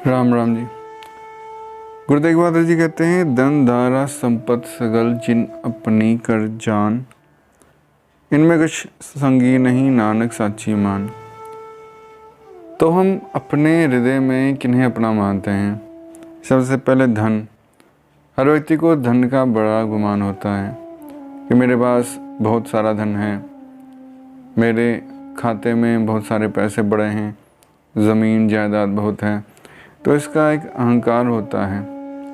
राम राम जी। गुरु तेग बहादुर जी कहते हैं, धन धारा संपत सगल जिन अपनी कर जान, इनमें कुछ संगी नहीं नानक साची मान। तो हम अपने हृदय में किन्हें अपना मानते हैं? सबसे पहले धन। हर व्यक्ति को धन का बड़ा गुमान होता है कि मेरे पास बहुत सारा धन है, मेरे खाते में बहुत सारे पैसे पड़े हैं, ज़मीन जायदाद बहुत है। तो इसका एक अहंकार होता है,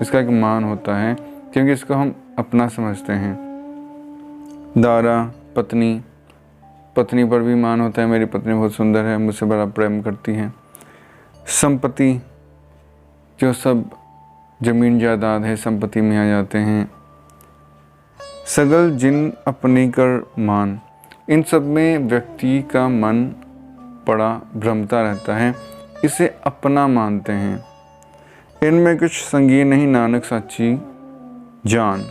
इसका एक मान होता है, क्योंकि इसको हम अपना समझते हैं। दारा, पत्नी पर भी मान होता है, मेरी पत्नी बहुत सुंदर है, मुझसे बड़ा प्रेम करती है। संपत्ति, जो सब जमीन जायदाद है संपत्ति में आ जाते हैं। सगल जिन अपनी कर मान, इन सब में व्यक्ति का मन बड़ा भ्रमता रहता है, इसे अपना मानते हैं। इनमें कुछ संगी नहीं नानक साची जान।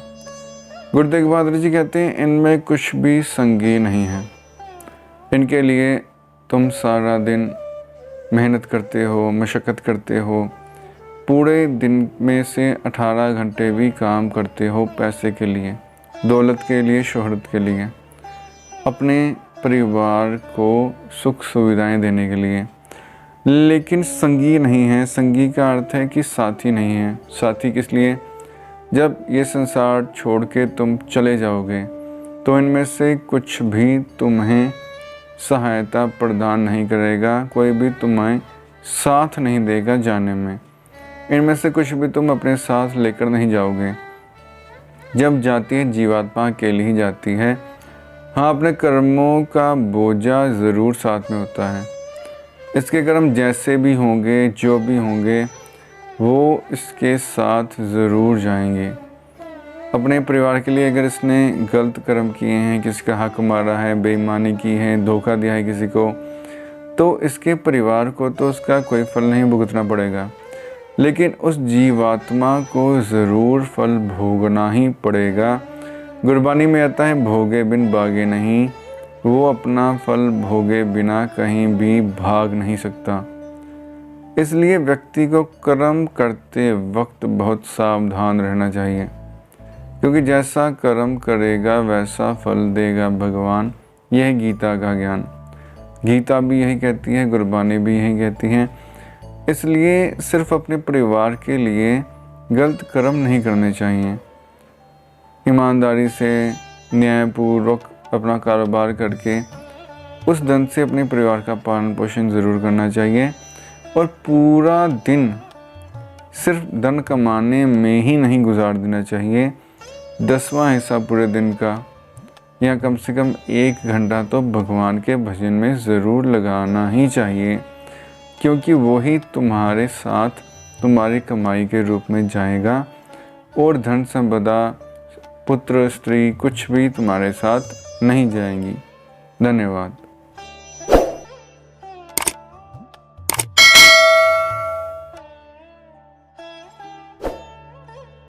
गुरु तेग बहादुर जी कहते हैं, इनमें कुछ भी संगी नहीं है। इनके लिए तुम सारा दिन मेहनत करते हो, मशक्क़त करते हो, पूरे दिन में से 18 घंटे भी काम करते हो पैसे के लिए, दौलत के लिए, शोहरत के लिए, अपने परिवार को सुख सुविधाएं देने के लिए, लेकिन संगी नहीं है। संगी का अर्थ है कि साथी नहीं है। साथी किस लिए? जब ये संसार छोड़ के तुम चले जाओगे तो इनमें से कुछ भी तुम्हें सहायता प्रदान नहीं करेगा, कोई भी तुम्हें साथ नहीं देगा जाने में। इनमें से कुछ भी तुम अपने साथ लेकर नहीं जाओगे। जब जाती है जीवात्मा अकेली ही जाती है। हाँ, अपने कर्मों का बोझा ज़रूर साथ में होता है। इसके कर्म जैसे भी होंगे, जो भी होंगे, वो इसके साथ ज़रूर जाएंगे। अपने परिवार के लिए अगर इसने गलत कर्म किए हैं, किसी का हक मारा है, बेईमानी की है, धोखा दिया है किसी को, तो इसके परिवार को तो उसका कोई फल नहीं भुगतना पड़ेगा, लेकिन उस जीवात्मा को ज़रूर फल भोगना ही पड़ेगा। गुरबानी में आता है, भोगे बिन भागे नहीं। वो अपना फल भोगे बिना कहीं भी भाग नहीं सकता। इसलिए व्यक्ति को कर्म करते वक्त बहुत सावधान रहना चाहिए, क्योंकि जैसा कर्म करेगा वैसा फल देगा भगवान। यह है गीता का ज्ञान। गीता भी यही कहती है, गुरबानी भी यही कहती है। इसलिए सिर्फ अपने परिवार के लिए गलत कर्म नहीं करने चाहिए। ईमानदारी से, न्यायपूर्वक अपना कारोबार करके उस धन से अपने परिवार का पालन पोषण ज़रूर करना चाहिए। और पूरा दिन सिर्फ धन कमाने में ही नहीं गुजार देना चाहिए। 10वां हिस्सा पूरे दिन का, या कम से कम 1 घंटा तो भगवान के भजन में ज़रूर लगाना ही चाहिए, क्योंकि वही तुम्हारे साथ तुम्हारी कमाई के रूप में जाएगा। और धन संपदा, पुत्र, स्त्री, कुछ भी तुम्हारे साथ नहीं जाएंगी। धन्यवाद।